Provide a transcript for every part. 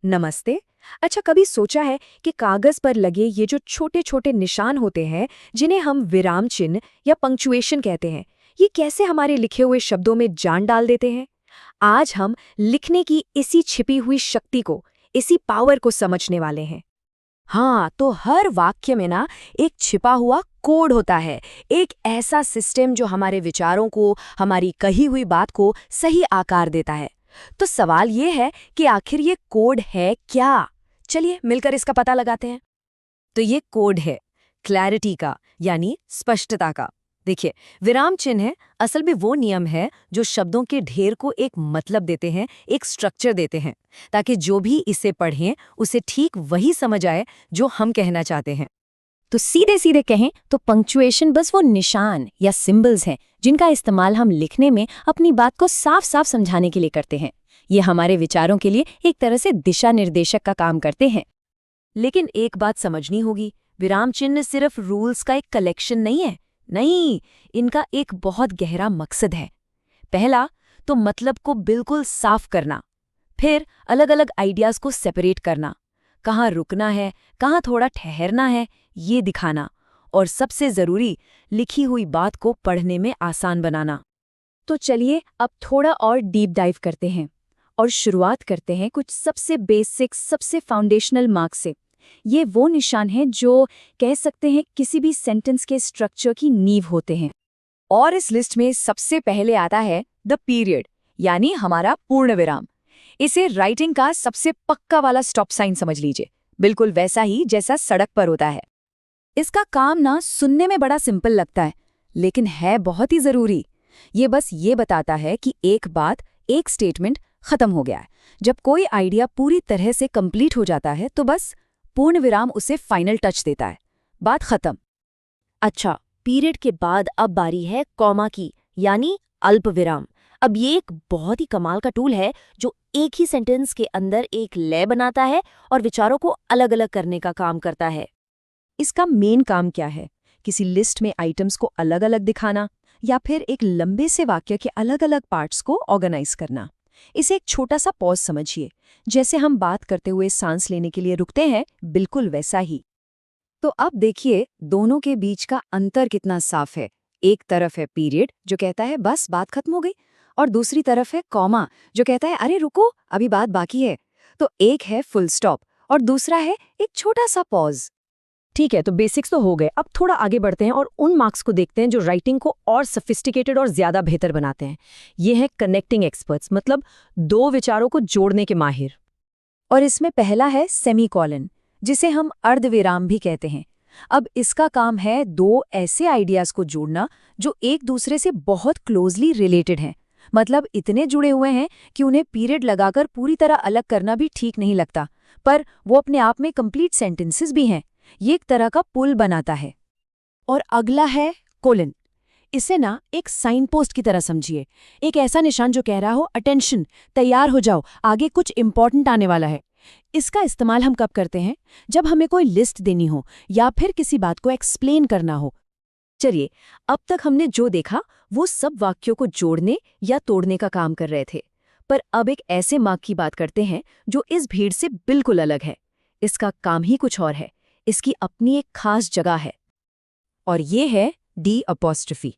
नमस्ते। अच्छा, कभी सोचा है कि कागज पर लगे ये जो छोटे छोटे निशान होते हैं, जिन्हें हम विराम चिन्ह या पंक्चुएशन कहते हैं, ये कैसे हमारे लिखे हुए शब्दों में जान डाल देते हैं? आज हम लिखने की इसी छिपी हुई शक्ति को, इसी पावर को समझने वाले हैं। हाँ, तो हर वाक्य में ना एक छिपा हुआ कोड होता है। एक ऐसा सिस्टम जो हमारे विचारों को, हमारी कही हुई बात को सही आकार देता है। तो सवाल ये है कि आखिर ये कोड है क्या? चलिए मिलकर इसका पता लगाते हैं। तो ये कोड है क्लैरिटी का, यानी स्पष्टता का। देखिए, विराम चिन्ह असल में वो नियम है जो शब्दों के ढेर को एक मतलब देते हैं, एक स्ट्रक्चर देते हैं, ताकि जो भी इसे पढ़ें उसे ठीक वही समझ आए जो हम कहना चाहते हैं। तो सीधे सीधे कहें तो पंक्चुएशन बस वो निशान या सिंबल्स हैं जिनका इस्तेमाल हम लिखने में अपनी बात को साफ साफ समझाने के लिए करते हैं। ये हमारे विचारों के लिए एक तरह से दिशा निर्देशक का काम करते हैं। लेकिन एक बात समझनी होगी, विराम चिन्ह सिर्फ रूल्स का एक कलेक्शन नहीं है। नहीं, इनका एक बहुत गहरा मकसद है। पहला तो मतलब को बिल्कुल साफ करना, फिर अलग अलग आइडियाज को सेपरेट करना, कहाँ रुकना है, कहाँ थोड़ा ठहरना है, ये दिखाना, और सबसे जरूरी, लिखी हुई बात को पढ़ने में आसान बनाना। तो चलिए अब थोड़ा और डीप डाइव करते हैं और शुरुआत करते हैं कुछ सबसे बेसिक, सबसे फाउंडेशनल मार्क से। ये वो निशान हैं जो कह सकते हैं किसी भी सेंटेंस के स्ट्रक्चर की नींव होते हैं। और इस लिस्ट में सबसे पहले आता है द पीरियड, यानी हमारा पूर्ण विराम। इसे राइटिंग का सबसे पक्का वाला स्टॉप साइन समझ लीजिए, बिल्कुल वैसा ही जैसा सड़क पर होता है। इसका काम ना सुनने में बड़ा सिंपल लगता है, लेकिन है बहुत ही जरूरी। ये बस ये बताता है कि एक बात, एक स्टेटमेंट खत्म हो गया है। जब कोई आइडिया पूरी तरह से कंप्लीट हो जाता है तो बस पूर्ण विराम उसे फाइनल टच देता है। बात खत्म। अच्छा, पीरियड के बाद अब बारी है कॉमा की, यानी अल्प विराम। अब ये एक बहुत ही कमाल का टूल है जो एक ही सेंटेंस के अंदर एक लय बनाता है और विचारों को अलग अलग करने का काम करता है। इसका मेन काम क्या है? किसी लिस्ट में आइटम्स को अलग अलग दिखाना, या फिर एक लंबे से वाक्य के अलग अलग पार्ट्स को ऑर्गेनाइज करना। इसे एक छोटा सा पॉज समझिए, जैसे हम बात करते हुए सांस लेने के लिए रुकते हैं, बिल्कुल वैसा ही। तो अब देखिए दोनों के बीच का अंतर कितना साफ है। एक तरफ है पीरियड जो कहता है बस बात खत्म हो गई, और दूसरी तरफ है कॉमा जो कहता है अरे रुको, अभी बात बाकी है। तो एक है फुल स्टॉप और दूसरा है एक छोटा सा पॉज। ठीक है, तो बेसिक्स तो हो गए। अब थोड़ा आगे बढ़ते हैं और उन मार्क्स को देखते हैं जो राइटिंग को और सफिस्टिकेटेड और ज्यादा बेहतर बनाते हैं। ये है कनेक्टिंग एक्सपर्ट्स, मतलब दो विचारों को जोड़ने के माहिर। और इसमें पहला है सेमीकोलन, जिसे हम अर्धविराम भी कहते हैं। अब इसका काम है दो ऐसे आइडियाज को जोड़ना जो एक दूसरे से बहुत क्लोजली रिलेटेड हैं, मतलब इतने जुड़े हुए हैं कि उन्हें पीरियड लगाकर पूरी तरह अलग करना भी ठीक नहीं लगता, पर वो अपने आप में कंप्लीट सेंटेंसेस भी हैं। ये एक तरह का पुल बनाता है। और अगला है कोलन। इसे ना एक साइन पोस्ट की तरह समझिए, एक ऐसा निशान जो कह रहा हो अटेंशन, तैयार हो जाओ, आगे कुछ इंपॉर्टेंट आने वाला है। इसका इस्तेमाल हम कब करते हैं? जब हमें कोई लिस्ट देनी हो या फिर किसी बात को एक्सप्लेन करना हो। चलिए, अब तक हमने जो देखा वो सब वाक्यों को जोड़ने या तोड़ने का काम कर रहे थे, पर अब एक ऐसे मार्क की बात करते हैं जो इस भीड़ से बिल्कुल अलग है। इसका काम ही कुछ और है, इसकी अपनी एक खास जगह है, और ये है डी अपॉस्ट्रोफी।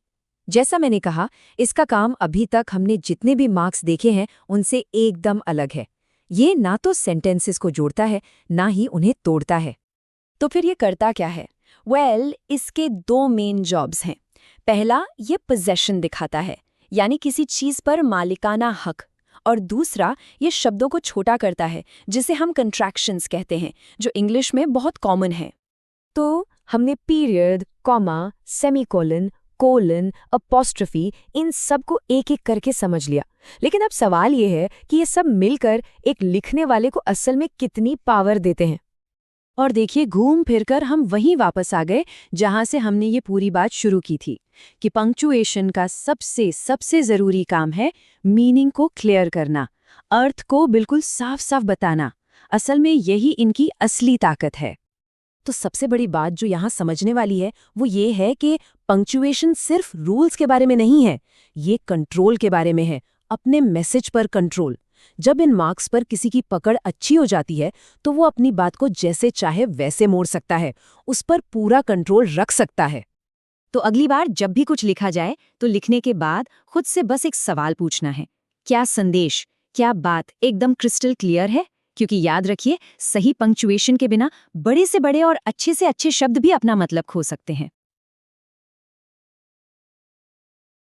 जैसा मैंने कहा, इसका काम अभी तक हमने जितने भी मार्क्स देखे हैं उनसे एकदम अलग है। ये ना तो सेंटेंसेस को जोड़ता है, ना ही उन्हें तोड़ता है। तो फिर ये करता क्या है? इसके दो मेन जॉब्स हैं। पहला, ये पोजेशन दिखाता है, यानी किसी चीज पर मालिकाना हक। और दूसरा, ये शब्दों को छोटा करता है, जिसे हम कंट्रैक्शंस कहते हैं, जो इंग्लिश में बहुत कॉमन है। तो हमने period, comma, semicolon, colon, apostrophe, इन सब को एक एक करके समझ लिया। लेकिन अब सवाल ये है कि ये सब मिलकर एक लिखने वाले को असल में कितनी पावर देते हैं। और देखिए, घूम फिरकर हम वहीं वापस आ गए जहां से हमने ये पूरी बात शुरू की थी, कि पंक्चुएशन का सबसे जरूरी काम है मीनिंग को क्लियर करना, अर्थ को बिल्कुल साफ साफ बताना। असल में यही इनकी असली ताकत है। तो सबसे बड़ी बात जो यहाँ समझने वाली है वो ये है कि पंक्चुएशन सिर्फ रूल्स के बारे में नहीं है, ये कंट्रोल के बारे में है, अपने मैसेज पर कंट्रोल। जब इन मार्क्स पर किसी की पकड़ अच्छी हो जाती है तो वो अपनी बात को जैसे चाहे वैसे मोड़ सकता है, उस पर पूरा कंट्रोल रख सकता है। तो अगली बार जब भी कुछ लिखा जाए तो लिखने के बाद खुद से बस एक सवाल पूछना है, क्या संदेश, क्या बात एकदम क्रिस्टल क्लियर है? क्योंकि याद रखिए, सही पंक्चुएशन के बिना बड़े से बड़े और अच्छे से अच्छे शब्द भी अपना मतलब खो सकते हैं।